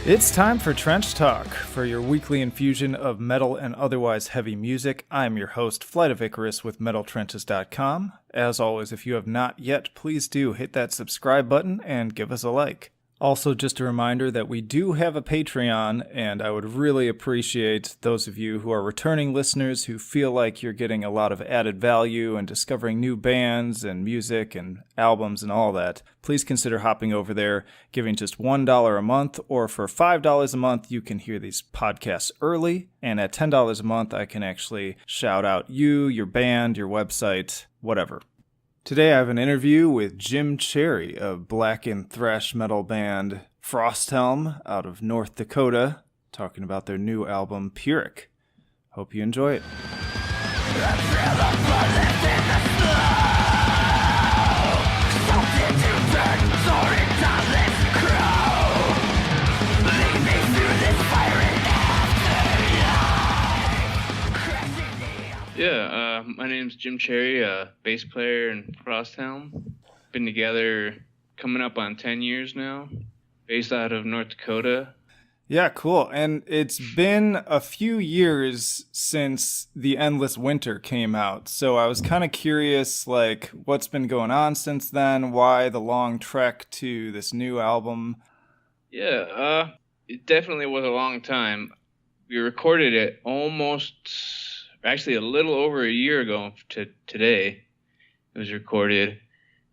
It's time for Trench Talk, for your weekly infusion of metal and otherwise heavy music. I'm your host, Flight of Icarus with MetalTrenches.com. As always, if you have not yet, please do hit that subscribe button and give us a like. Also, just a reminder that we do have a Patreon, and I would really appreciate those of you who are returning listeners who feel like you're getting a lot of added value and discovering new bands and music and albums and all that. Please consider hopping over there, giving just $1 a month, or for $5 a month, you can hear these podcasts early, and at $10 a month, I can actually shout out you, your band, your website, whatever. Today I have an interview with Jim Cherry of black and thrash metal band Frosthelm out of North Dakota, talking about their new album Pyrrhic. Hope you enjoy it. Yeah, my name's Jim Cherry, bass player in Frosthelm. Been together coming up on 10 years now, based out of North Dakota. Yeah, cool. And it's been a few years since The Endless Winter came out, so I was kind of curious, like, what's been going on since then? Why the long trek to this new album? Yeah, it definitely was a long time. We recorded it actually a little over a year ago to today. It was recorded,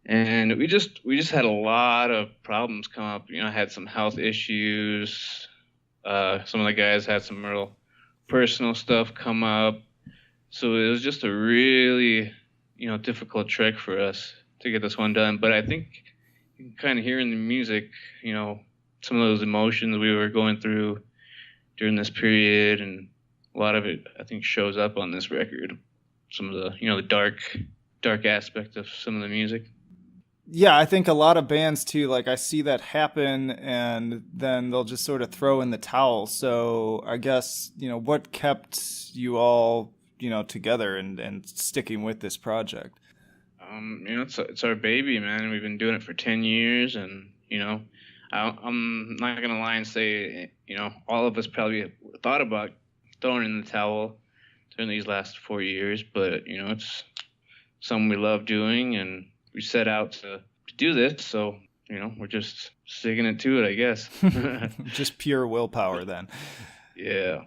and we just had a lot of problems come up. You know, I had some health issues. Some of the guys had some real personal stuff come up, so it was just a really, difficult trek for us to get this one done. But I think you can kind of hear in the music, some of those emotions we were going through during this period, and a lot of it, I think, shows up on this record. Some of the, the dark aspect of some of the music. Yeah, I think a lot of bands, too, like, I see that happen, and then they'll just sort of throw in the towel. So I guess, what kept you all, together and sticking with this project? It's our baby, man. We've been doing it for 10 years, and, I'm not going to lie and say, all of us probably thought about throwing in the towel during these last 4 years, but it's something we love doing, and we set out to do this, so we're just sticking it to it, I guess. Just pure willpower then. Yeah.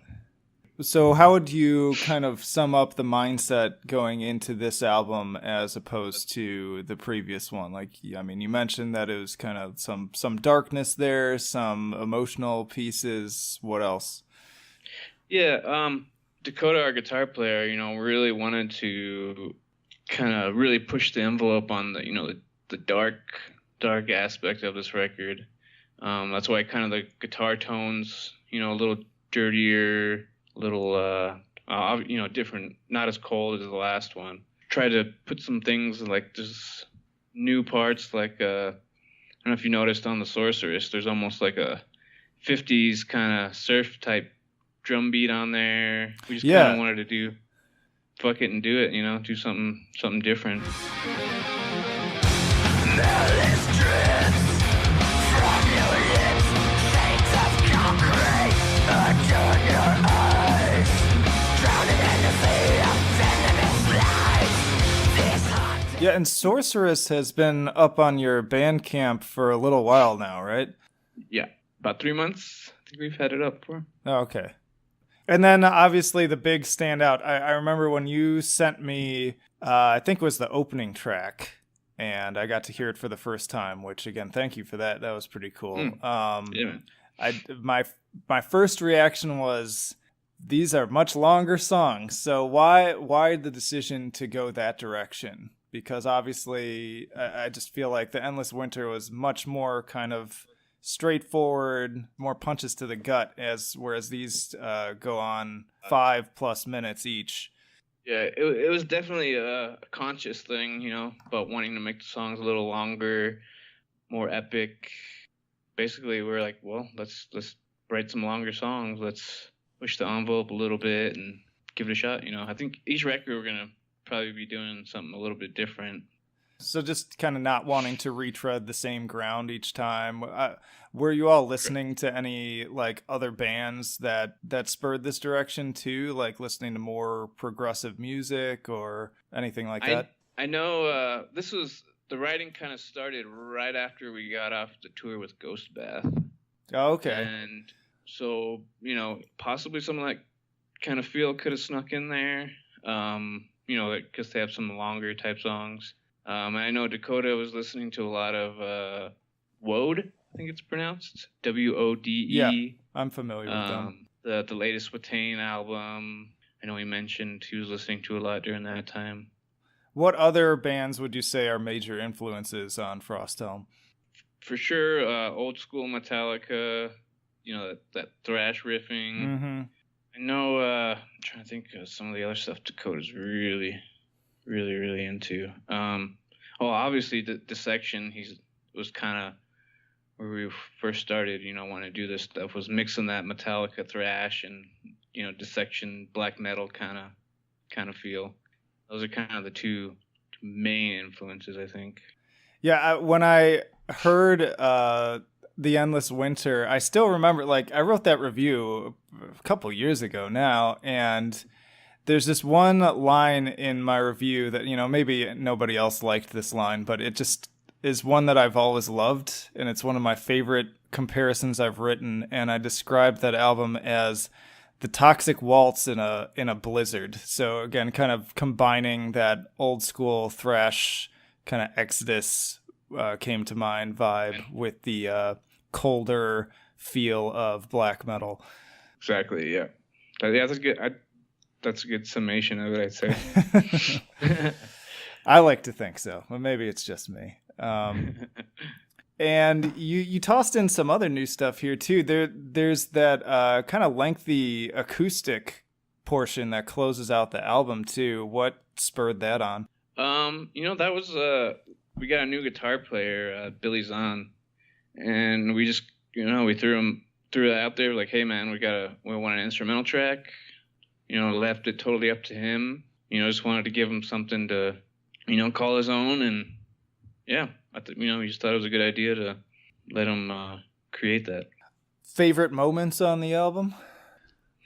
So how would you kind of sum up the mindset going into this album as opposed to the previous one? Like, I mean, you mentioned that it was kind of some darkness there, some emotional pieces. What else? Yeah, Dakota, our guitar player, really wanted to kind of really push the envelope on the dark aspect of this record. That's why kind of the guitar tones, a little dirtier, a little, different, not as cold as the last one. Try to put some things like just new parts, like, I don't know if you noticed on the Sorceress, there's almost like a 50s kind of surf type drum beat on there. We just kind of wanted to do fuck it and do it, do something different. Yeah, and Sorceress has been up on your Bandcamp for a little while now, right? Yeah, about 3 months. I think we've had it up for. Oh, okay. And then obviously the big standout, I remember when you sent me, I think it was the opening track, and I got to hear it for the first time, which again, thank you for that. That was pretty cool. Yeah. My first reaction was, these are much longer songs. So why the decision to go that direction? Because obviously I just feel like The Endless Winter was much more kind of straightforward, more punches to the gut, whereas these go on 5+ minutes each. Yeah, it was definitely a conscious thing, about wanting to make the songs a little longer, more epic. Basically, we're like, well, let's write some longer songs. Let's push the envelope a little bit and give it a shot. I think each record we're gonna probably be doing something a little bit different. So just kind of not wanting to retread the same ground each time. Were you all listening to any like other bands that spurred this direction too? Like listening to more progressive music or anything like that? I know the writing kind of started right after we got off the tour with Ghost Bath. Oh, okay. And so, possibly some of that kind of feel could have snuck in there. Because they have some longer type songs. I know Dakota was listening to a lot of Wode, I think it's pronounced WODE. Yeah, I'm familiar with them. The latest Watain album. I know he mentioned he was listening to a lot during that time. What other bands would you say are major influences on Frosthelm? For sure, old school Metallica. That thrash riffing. Mm-hmm. I know. I'm trying to think of some of the other stuff Dakota's really, really, really into. Obviously the Dissection. Was kind of where we first started. Wanting to do this stuff was mixing that Metallica thrash and Dissection black metal kind of feel. Those are kind of the two main influences, I think. Yeah, when I heard The Endless Winter, I still remember, like, I wrote that review a couple years ago now, and there's this one line in my review that, maybe nobody else liked this line, but it just is one that I've always loved, and it's one of my favorite comparisons I've written, and I described that album as the Toxic Waltz in a blizzard. So again, kind of combining that old school thrash kind of Exodus came to mind vibe with the colder feel of black metal. Exactly. Yeah. That's good. That's a good summation of it, I'd say. I like to think so, but maybe it's just me. And you tossed in some other new stuff here too. There's that kind of lengthy acoustic portion that closes out the album too. What spurred that on? That was we got a new guitar player, Billy Zahn, and we just we threw it out there like, hey man, we want an instrumental track. Left it totally up to him. Just wanted to give him something to call his own, and yeah. We just thought it was a good idea to let him create that. Favorite moments on the album?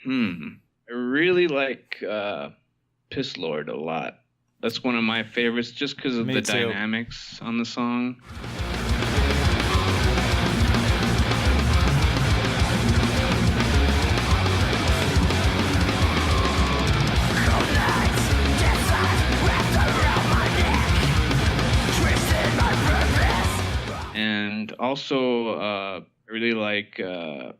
I really like Piss Lord a lot. That's one of my favorites just because of the dynamics on the song. And also, I really like the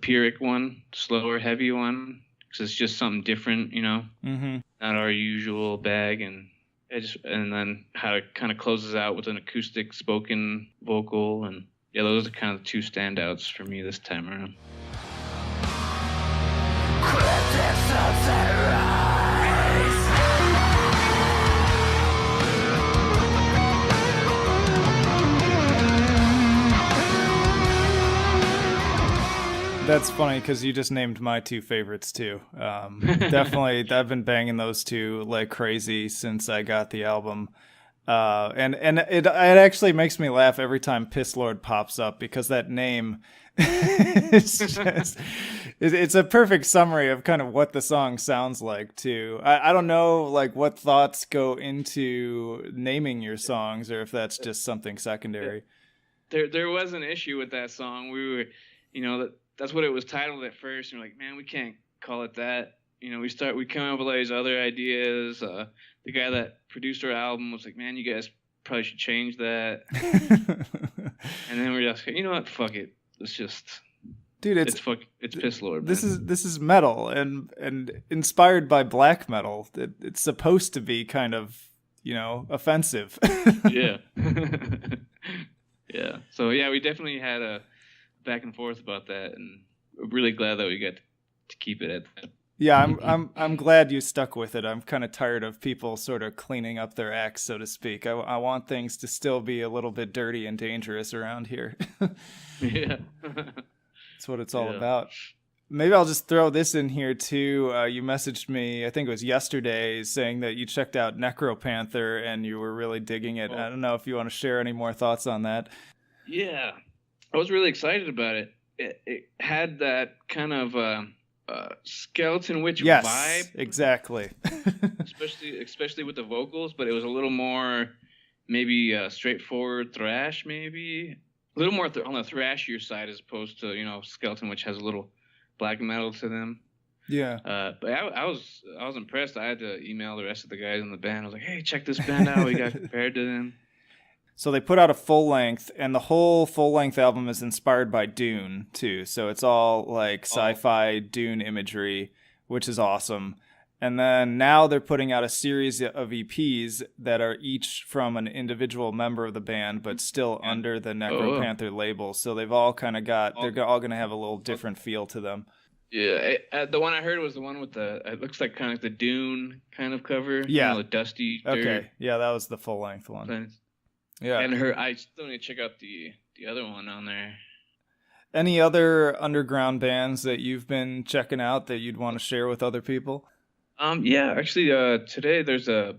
Pyrrhic one, slower, heavy one, because it's just something different, Mm-hmm. Not our usual bag, and then how it kind of closes out with an acoustic spoken vocal, and yeah, those are kind of the two standouts for me this time around. That's funny because you just named my two favorites too. Definitely, I've been banging those two like crazy since I got the album. And it actually makes me laugh every time Piss Lord pops up because that name it's a perfect summary of kind of what the song sounds like too. I don't know like what thoughts go into naming your songs or if that's just something secondary. There was an issue with that song. We were, that's what it was titled at first. And we're like, man, we can't call it that. We come up with all these other ideas. The guy that produced our album was like, man, you guys probably should change that. And then we're just, you know what? Fuck it. It's just, dude, it's Piss Lord. This is metal and inspired by black metal. It's supposed to be kind of, offensive. Yeah. Yeah. So yeah, we definitely had a back and forth about that, and we're really glad that we got to keep it at that. Yeah, I'm glad you stuck with it. I'm kind of tired of people sort of cleaning up their acts, so to speak. I want things to still be a little bit dirty and dangerous around here. Yeah. That's what it's all about. Maybe I'll just throw this in here too. You messaged me, I think it was yesterday, saying that you checked out Necropanther and you were really digging it. I don't know if you want to share any more thoughts on that. Yeah, I was really excited about it. It had that kind of Skeletonwitch vibe. Exactly. especially with the vocals, but it was a little more maybe straightforward thrash, maybe a little more on the thrashier side as opposed to Skeleton, which has a little black metal to them. Yeah. But I was impressed. I had to email the rest of the guys in the band. I was like, hey, check this band out. We got compared to them. So they put out a full length, and the whole full length album is inspired by Dune too. So it's all like sci-fi Dune imagery, which is awesome. And then now they're putting out a series of EPs that are each from an individual member of the band, but still under the Necropanther label. So they've all kind of they're all going to have a little different feel to them. Yeah, the one I heard was the one with it looks like kind of the Dune kind of cover. Yeah. The dusty dirt. Okay, yeah, that was the full length one. Yeah. And I still need to check out the other one on there. Any other underground bands that you've been checking out that you'd want to share with other people? Yeah, actually, today there's I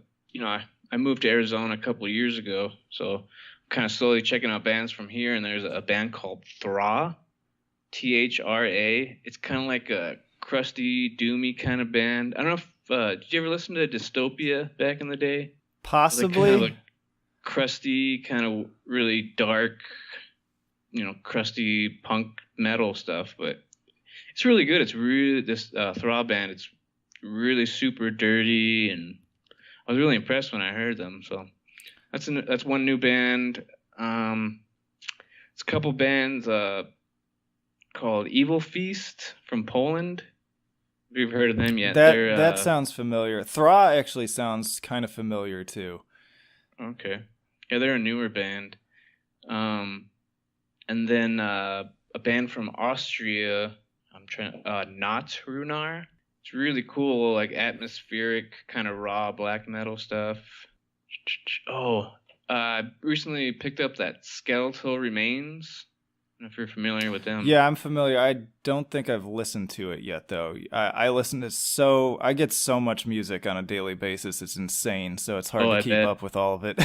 moved to Arizona a couple of years ago, so I'm kind of slowly checking out bands from here, and there's a band called Thra, Thra. It's kind of like a crusty, doomy kind of band. I don't know if, did you ever listen to Dystopia back in the day? Possibly. Kind of crusty, kind of really dark, crusty punk metal stuff, but it's really good. It's really, this Thra band, it's really super dirty, and I was really impressed when I heard them. So that's one new band. It's a couple bands called Evil Feast from Poland. Have you ever heard of them yet? That sounds familiar. Thra actually sounds kind of familiar too. Okay. Yeah, they're a newer band. And then a band from Austria, Not Runar. It's really cool, like atmospheric, kind of raw black metal stuff. I recently picked up that Skeletal Remains. I don't know if you're familiar with them. Yeah, I'm familiar. I don't think I've listened to it yet, though. I listen to I get so much music on a daily basis. It's insane, so it's hard to keep up with all of it.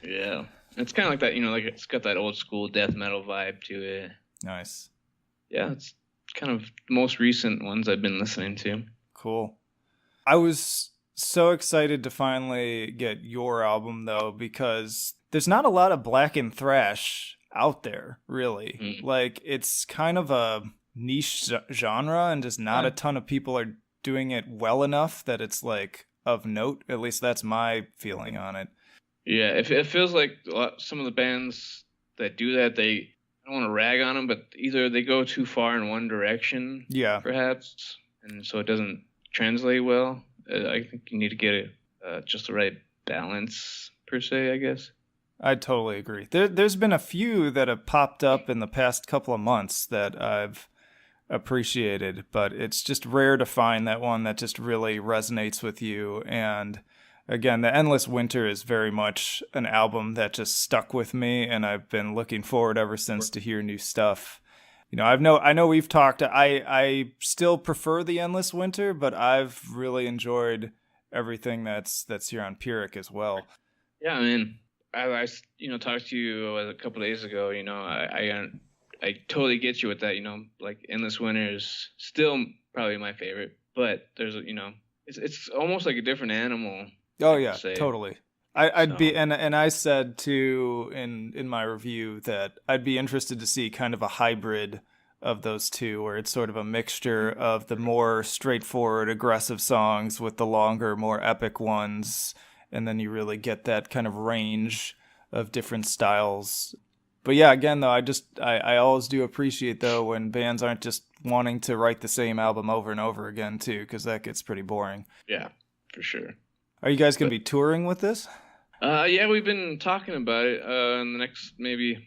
Yeah. It's kind of like that, like it's got that old school death metal vibe to it. Nice. Yeah, it's kind of the most recent ones I've been listening to. Cool. I was so excited to finally get your album, though, because there's not a lot of black and thrash out there, really. Like, it's kind of a niche genre, and just not a ton of people are doing it well enough that it's, like, of note. At least that's my feeling on it. Yeah, it feels like some of the bands that do that, I don't want to rag on them, but either they go too far in one direction, perhaps, and so it doesn't translate well. I think you need to get just the right balance, per se, I guess. I totally agree. There's been a few that have popped up in the past couple of months that I've appreciated, but it's just rare to find that one that just really resonates with you. And again, The Endless Winter is very much an album that just stuck with me, and I've been looking forward ever since to hear new stuff. I know we've talked. I still prefer The Endless Winter, but I've really enjoyed everything that's here on Pyrrhic as well. Yeah, I mean, I talked to you a couple of days ago. I totally get you with that. Like Endless Winter is still probably my favorite, but there's it's almost like a different animal. Oh yeah, totally. I'd be, and I said too in my review that I'd be interested to see kind of a hybrid of those two, where it's sort of a mixture of the more straightforward, aggressive songs with the longer, more epic ones, and then you really get that kind of range of different styles. But yeah, again though, I always do appreciate though when bands aren't just wanting to write the same album over and over again too, because that gets pretty boring. Yeah, for sure. Are you guys going to be touring with this? Yeah, we've been talking about it in the next maybe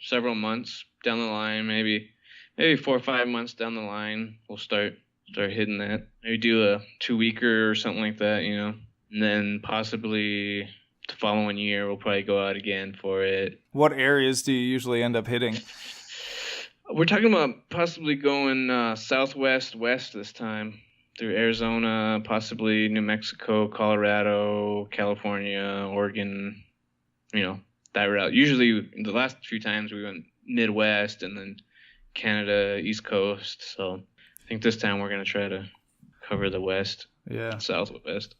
several months down the line, maybe 4 or 5 months down the line, we'll start hitting that. Maybe do a 2-weeker or something like that, and then possibly the following year we'll probably go out again for it. What areas do you usually end up hitting? We're talking about possibly going southwest west this time through Arizona, possibly New Mexico, Colorado, California, Oregon, that route. Usually the last few times we went Midwest and then Canada, East Coast. So I think this time we're going to try to cover the West, Southwest.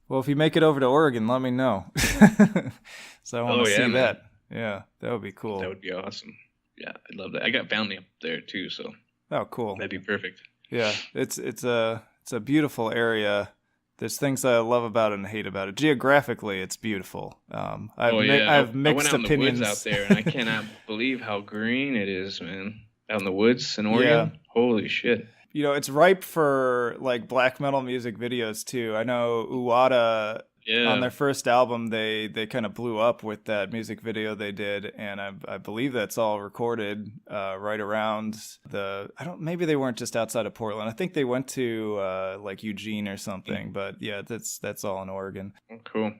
Well, if you make it over to Oregon, let me know. So I want to see that. Yeah, that would be cool. That would be awesome. Yeah, I'd love that. I got family up there too, so. Oh, cool. That'd be perfect. Yeah, it's a beautiful area. There's things I love about it and hate about it. Geographically, it's beautiful. I have mixed opinions. I went out in the woods out there, and I cannot believe how green it is, man. Out in the woods in Oregon. Yeah. Holy shit. It's ripe for like black metal music videos too. I know Uwada on their first album, they kind of blew up with that music video they did, and I believe that's all recorded right around maybe they weren't just outside of Portland. I think they went to like Eugene or something, but yeah, that's all in Oregon. Oh, cool.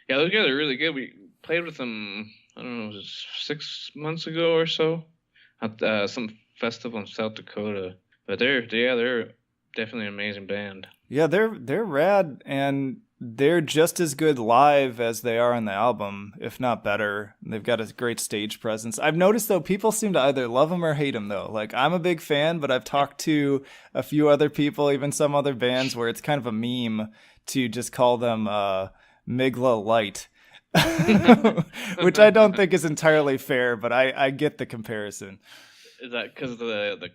Yeah, those guys are really good. We played with them, I don't know, was it 6 months ago or so at some festival in South Dakota. But they're definitely an amazing band. Yeah, they're rad, and they're just as good live as they are on the album, if not better. They've got a great stage presence. I've noticed, though, people seem to either love them or hate them, though. Like, I'm a big fan, but I've talked to a few other people, even some other bands, where it's kind of a meme to just call them Migla Light, which I don't think is entirely fair, but I get the comparison. Is that because of the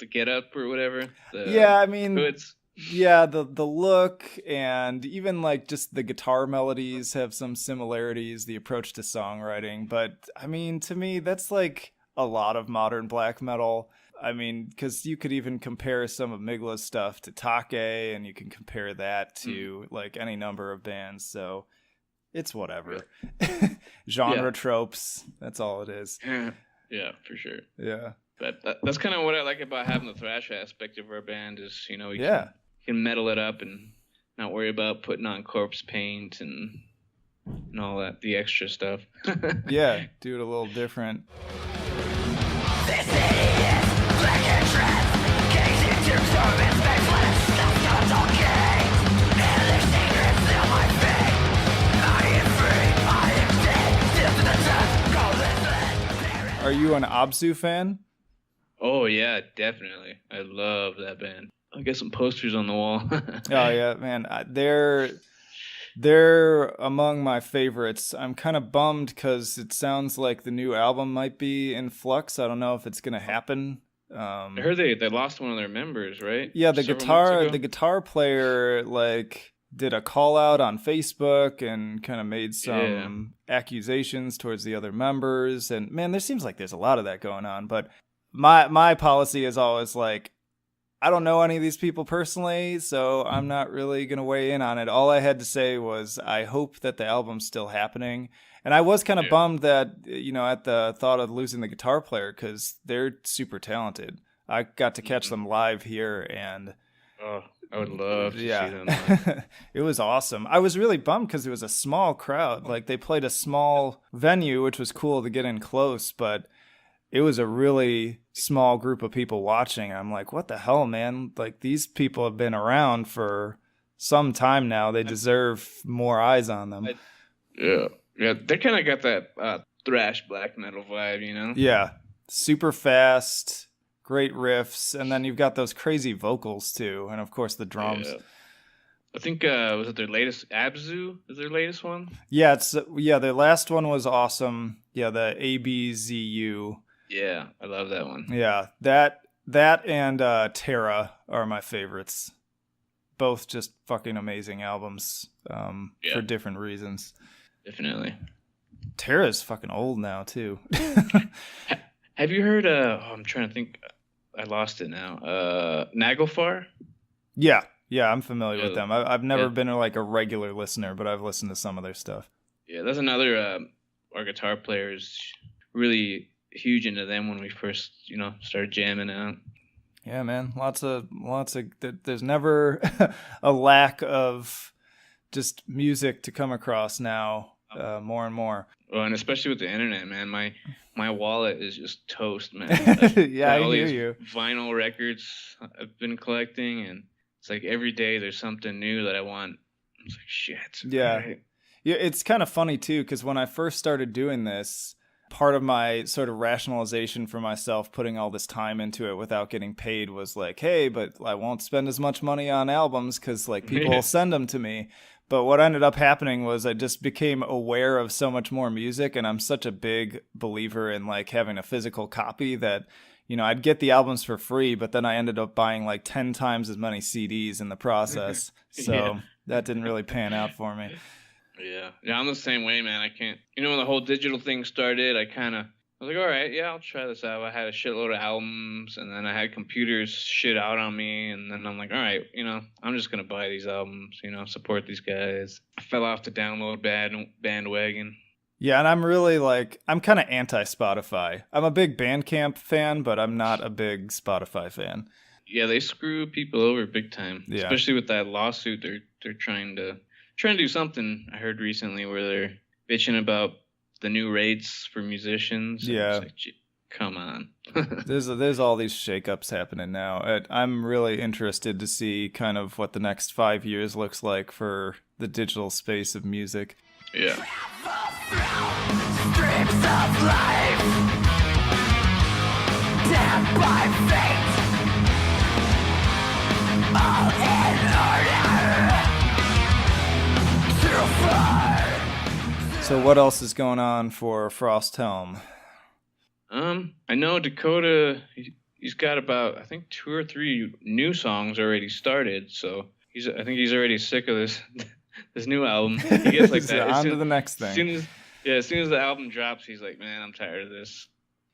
get up or whatever? I mean, hoods? Yeah, the look, and even like just the guitar melodies have some similarities, the approach to songwriting. But I mean, to me, that's like a lot of modern black metal. I mean, because you could even compare some of Migla's stuff to Take, and you can compare that to like any number of bands. So it's whatever. Genre tropes, that's all it is. Yeah, for sure. Yeah. But that's kind of what I like about having the thrash aspect of our band is, you can metal it up and not worry about putting on corpse paint and all that, the extra stuff. Yeah, do it a little different. This city is black and trans, gazing into storm spaceless, skeletal gates, and their secrets fill my fate. I am free, I am dead, still to the death, golden. Are you an Abzu fan? Oh, yeah, definitely. I love that band. I'll get some posters on the wall. Oh, yeah, man. They're among my favorites. I'm kind of bummed because it sounds like the new album might be in flux. I don't know if it's going to happen. I heard they lost one of their members, right? Yeah, the guitar player like did a call out on Facebook and kind of made some accusations towards the other members. And man, there seems like there's a lot of that going on, but my policy is always like, I don't know any of these people personally, so I'm not really going to weigh in on it. All I had to say was I hope that the album's still happening. And I was kind of bummed that, at the thought of losing the guitar player, because they're super talented. I got to catch them live here, and I would love to see them live. It was awesome. I was really bummed because it was a small crowd. Like, they played a small venue, which was cool to get in close, but it was a really small group of people watching. I'm like, what the hell, man? Like, these people have been around for some time now. They deserve more eyes on them. Yeah, they kind of got that thrash black metal vibe, Yeah, super fast, great riffs, and then you've got those crazy vocals too, and of course the drums. Yeah. I think was it their latest Abzu? Is their latest one? Yeah, their last one was awesome. Yeah, the ABZU. Yeah, I love that one. Yeah, that and Terra are my favorites. Both just fucking amazing albums for different reasons. Definitely. Terra's fucking old now, too. Have you heard, I'm trying to think, I lost it now, Naglfar? Yeah, I'm familiar with them. I've never been like a regular listener, but I've listened to some of their stuff. Yeah, that's another, our guitar player is really huge into them when we first, started jamming out. Yeah, man. Lots of. There's never a lack of just music to come across now. more and more. Well, and especially with the internet, man, my wallet is just toast, man. Yeah, I All hear these you. vinyl records I've been collecting, and it's like every day there's something new that I want. It's like shit. Yeah. Alright. Yeah, it's kind of funny too, because when I first started doing this, part of my sort of rationalization for myself putting all this time into it without getting paid was like, hey, but I won't spend as much money on albums because like people will send them to me. But what ended up happening was I just became aware of so much more music, and I'm such a big believer in like having a physical copy that, I'd get the albums for free, but then I ended up buying like 10 times as many CDs in the process. So Yeah. that didn't really pan out for me. Yeah, I'm the same way, man. I can't. When the whole digital thing started, I was like, all right, yeah, I'll try this out. I had a shitload of albums, and then I had computers shit out on me, and then I'm like, all right, I'm just gonna buy these albums, support these guys. I fell off the download bandwagon. Yeah, and I'm really I'm kind of anti-Spotify. I'm a big Bandcamp fan, but I'm not a big Spotify fan. Yeah, they screw people over big time, Yeah. especially with that lawsuit. They're trying to do something. I heard recently where they're bitching about the new rates for musicians. Yeah. It's like, gee, come on. There's all these shakeups happening now. I'm really interested to see kind of what the next 5 years looks like for the digital space of music. Yeah. Streams of life, death by fate, all in order to fly. So what else is going on for Frosthelm? I know Dakota. He's got about, I think, 2 or 3 new songs already started. So I think he's already sick of this this new album. He gets like that. On to the next thing. As soon as the album drops, he's like, man, I'm tired of this.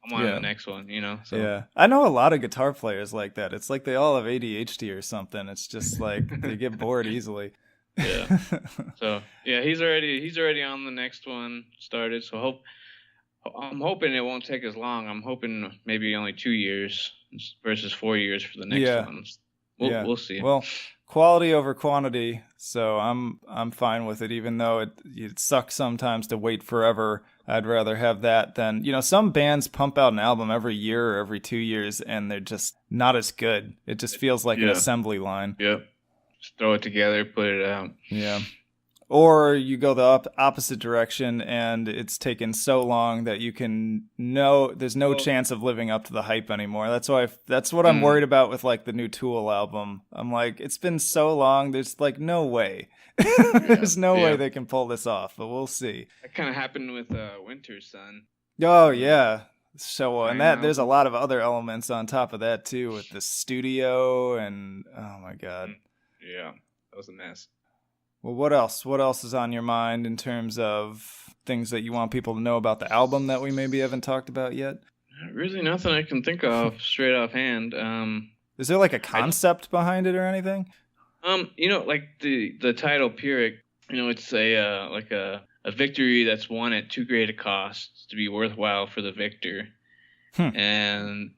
I'm on the next one, So. Yeah. I know a lot of guitar players like that. It's like they all have ADHD or something. It's just like they get bored easily. Yeah. So yeah, he's already on the next one started. So I'm hoping it won't take as long. I'm hoping maybe only 2 years versus 4 years for the next ones. We'll see. Well, quality over quantity, so I'm fine with it. Even though it sucks sometimes to wait forever, I'd rather have that than some bands pump out an album every year or every 2 years, and they're just not as good. It just feels like an assembly line. Yep. Just throw it together, put it out. Yeah. Or you go the opposite direction, and it's taken so long that you can know there's no chance of living up to the hype anymore. That's what I'm worried about with like the new Tool album. I'm like, it's been so long. There's like no way. There's no way they can pull this off, but we'll see. That kind of happened with Winter Sun. Oh yeah. So and there's a lot of other elements on top of that too, with the studio and oh my god. Yeah, that was a mess. Well, what else? What else is on your mind in terms of things that you want people to know about the album that we maybe haven't talked about yet? Really nothing I can think of straight offhand. Is there like a concept behind it or anything? Like the title Pyrrhic, it's a like a victory that's won at too great a cost to be worthwhile for the victor. And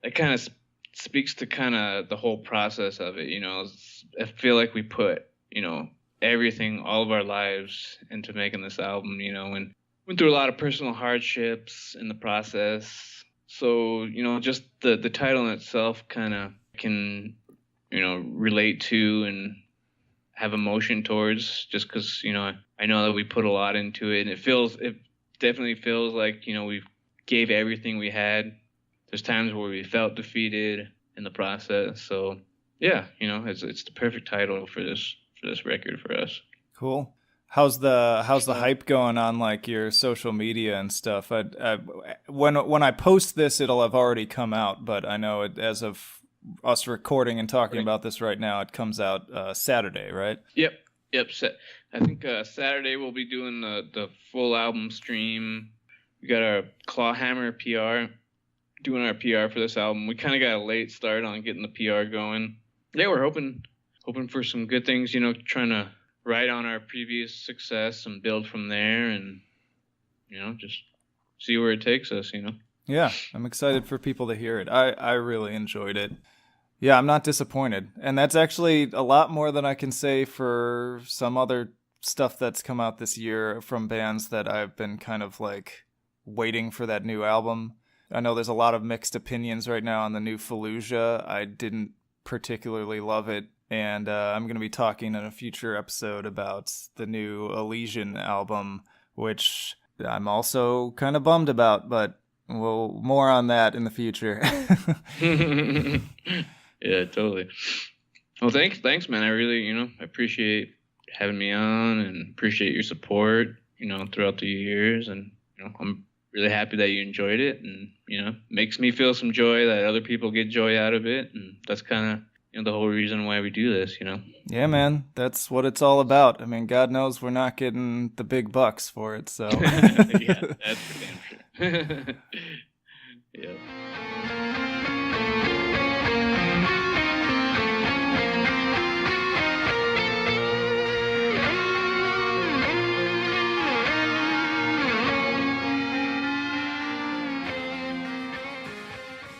it kind of speaks to kind of the whole process of it. I feel like we put, everything, all of our lives into making this album, and went through a lot of personal hardships in the process. So, just the title in itself kind of can, relate to and have emotion towards, just because, I know that we put a lot into it, and it definitely feels like, we gave everything we had. There's times where we felt defeated in the process. So yeah, it's the perfect title for this record for us. Cool. How's the hype going on like your social media and stuff? When I post this, it'll have already come out, but I know as of us recording and talking about this right now, it comes out Saturday, right? Yep. I think Saturday we'll be doing the full album stream. We got our Clawhammer PR, doing our PR for this album. We kind of got a late start on getting the PR going. Yeah, we're hoping for some good things, trying to ride on our previous success and build from there and, just see where it takes us, Yeah, I'm excited for people to hear it. I really enjoyed it. Yeah, I'm not disappointed. And that's actually a lot more than I can say for some other stuff that's come out this year from bands that I've been kind of like waiting for that new album. I know there's a lot of mixed opinions right now on the new Fallujah. I didn't particularly love it, and I'm going to be talking in a future episode about the new Elysian album, which I'm also kind of bummed about, but we'll more on that in the future. Yeah, totally. Well, thanks, man. I really, I appreciate having me on and appreciate your support, throughout the years. And, I'm really happy that you enjoyed it, and, makes me feel some joy that other people get joy out of it. And that's kind of, the whole reason why we do this, Yeah, man, that's what it's all about. I mean, God knows we're not getting the big bucks for it, so. Yeah, that's for damn sure. Yeah.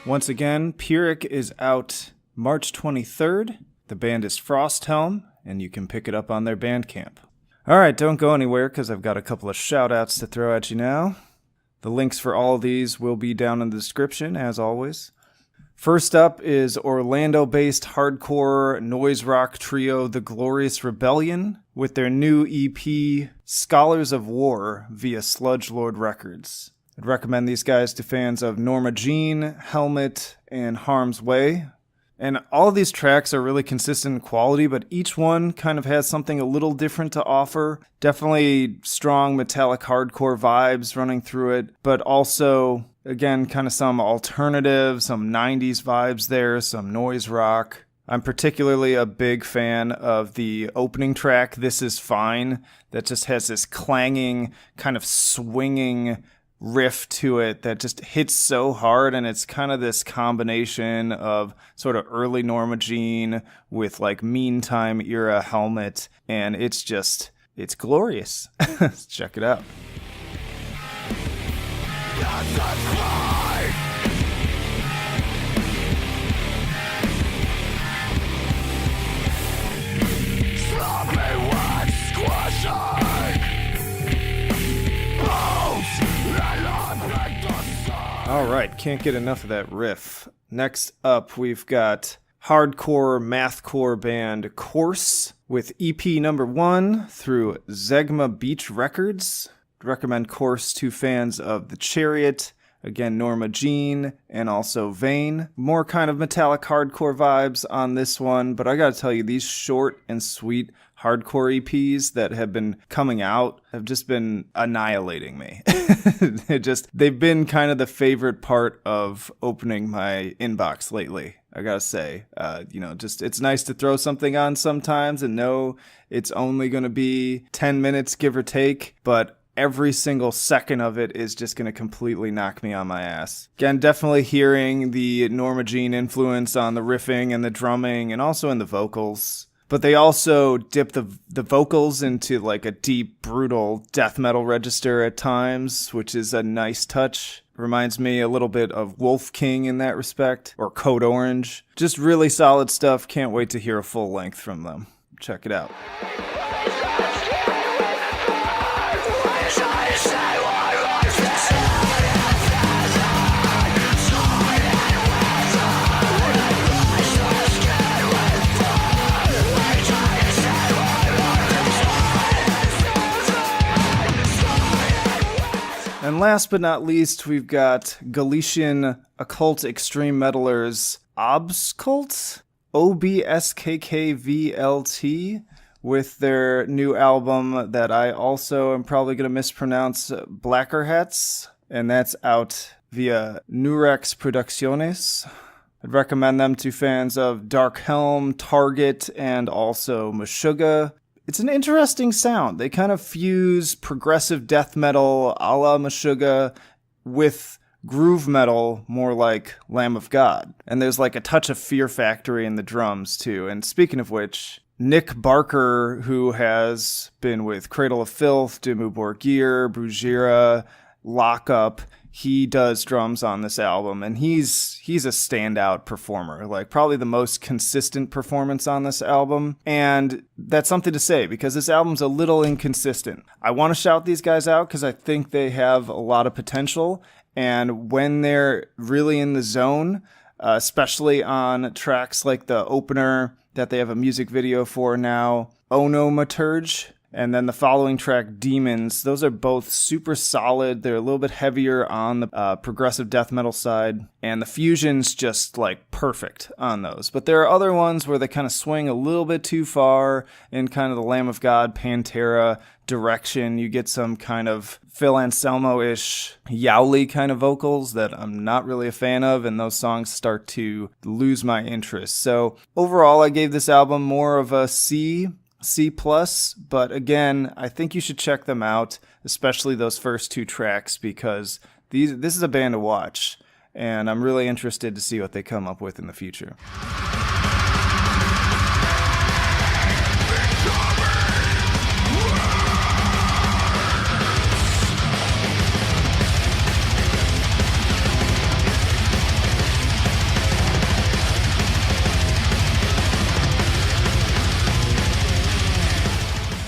Once again, Pyrrhic is out March 23rd. The band is Frosthelm, and you can pick it up on their Bandcamp. All right, don't go anywhere, because I've got a couple of shout-outs to throw at you now. The links for all of these will be down in the description, as always. First up is Orlando-based hardcore noise rock trio The Glorious Rebellion with their new EP, Scholars of War, via Sludge Lord Records. I'd recommend these guys to fans of Norma Jean, Helmet, and Harm's Way. And all of these tracks are really consistent in quality, but each one kind of has something a little different to offer. Definitely strong metallic hardcore vibes running through it, but also, again, kind of some alternative, some 90s vibes there, some noise rock. I'm particularly a big fan of the opening track, This Is Fine, that just has this clanging, kind of swinging riff to it that just hits so hard, and it's kind of this combination of sort of early Norma Jean with like Meantime era Helmet, and it's glorious. Check it out. All right, can't get enough of that riff. Next up, we've got hardcore mathcore band Course with EP number 1 through Zegma Beach Records. Recommend Course to fans of The Chariot, again Norma Jean, and also Vane. More kind of metallic hardcore vibes on this one, but I gotta tell you, these short and sweet hardcore EPs that have been coming out have just been annihilating me. They've been kind of the favorite part of opening my inbox lately, I gotta say. It's nice to throw something on sometimes and know it's only gonna be 10 minutes, give or take, but every single second of it is just going to completely knock me on my ass. Again, definitely hearing the Norma Jean influence on the riffing and the drumming and also in the vocals. But they also dip the vocals into like a deep, brutal death metal register at times, which is a nice touch. Reminds me a little bit of Wolf King in that respect, or Code Orange. Just really solid stuff. Can't wait to hear a full length from them. Check it out. And last but not least, we've got Galician occult extreme metalers Obscult, OBSKKVLT, with their new album that I also am probably going to mispronounce, Blacker Hats, and that's out via Nurex Producciones. I'd recommend them to fans of Dark Helm, Target, and also Meshuggah. It's an interesting sound. They kind of fuse progressive death metal a la Meshuggah with groove metal more like Lamb of God. And there's like a touch of Fear Factory in the drums too. And speaking of which, Nick Barker, who has been with Cradle of Filth, Dimmu Borgir, Brugira, Lockup, he does drums on this album, and he's a standout performer, like probably the most consistent performance on this album. And that's something to say because this album's a little inconsistent. I want to shout these guys out because I think they have a lot of potential. And when they're really in the zone, especially on tracks like the opener that they have a music video for now, Onomaturge, and then the following track, Demons, those are both super solid. They're a little bit heavier on the progressive death metal side, and the fusion's just like perfect on those. But there are other ones where they kind of swing a little bit too far in kind of the Lamb of God, Pantera direction. You get some kind of Phil Anselmo-ish yowly kind of vocals that I'm not really a fan of, and those songs start to lose my interest. So overall, I gave this album more of a C+, but again, I think you should check them out, especially those first two tracks, because this is a band to watch, and I'm really interested to see what they come up with in the future.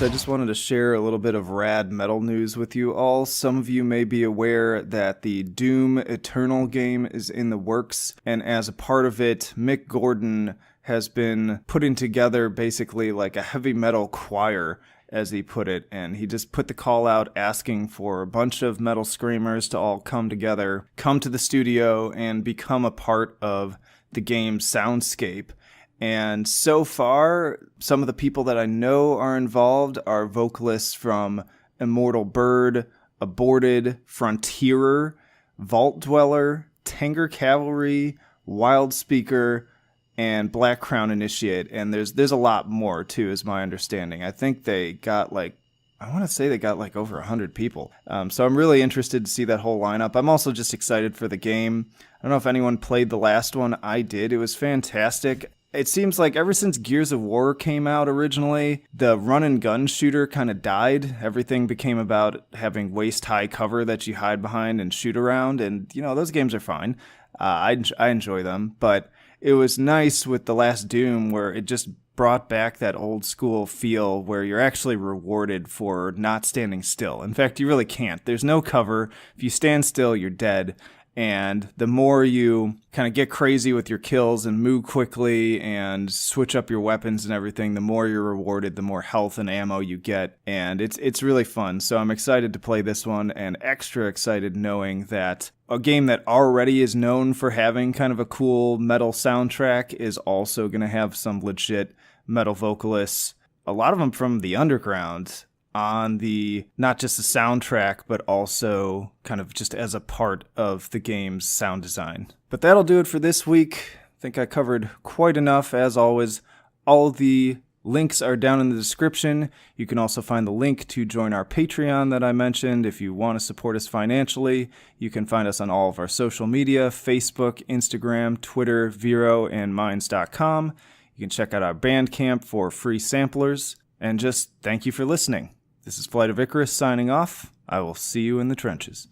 I just wanted to share a little bit of rad metal news with you all. Some of you may be aware that the Doom Eternal game is in the works, and as a part of it, Mick Gordon has been putting together basically like a heavy metal choir, as he put it, and he just put the call out asking for a bunch of metal screamers to all come together, come to the studio, and become a part of the game's soundscape. And so far, some of the people that I know are involved are vocalists from Immortal Bird, Aborted, Frontierer, Vault Dweller, Tanger Cavalry, Wild Speaker, and Black Crown Initiate. And there's a lot more, too, is my understanding. I think they got I want to say they got over 100 people. So I'm really interested to see that whole lineup. I'm also just excited for the game. I don't know if anyone played the last one. I did. It was fantastic. It seems like ever since Gears of War came out originally, the run and gun shooter kind of died. Everything became about having waist-high cover that you hide behind and shoot around, and, those games are fine. I enjoy them, but it was nice with the last Doom where it just brought back that old school feel where you're actually rewarded for not standing still. In fact, you really can't. There's no cover. If you stand still, you're dead. And the more you kind of get crazy with your kills and move quickly and switch up your weapons and everything, the more you're rewarded, the more health and ammo you get. And it's really fun. So I'm excited to play this one, and extra excited knowing that a game that already is known for having kind of a cool metal soundtrack is also going to have some legit metal vocalists, a lot of them from the underground, on the, not just the soundtrack, but also kind of just as a part of the game's sound design. But that'll do it for this week. I think I covered quite enough. As always, all the links are down in the description. You can also find the link to join our Patreon that I mentioned. If you want to support us financially, you can find us on all of our social media, Facebook, Instagram, Twitter, Vero, and Minds.com. You can check out our Bandcamp for free samplers. And just thank you for listening. This is Flight of Icarus signing off. I will see you in the trenches.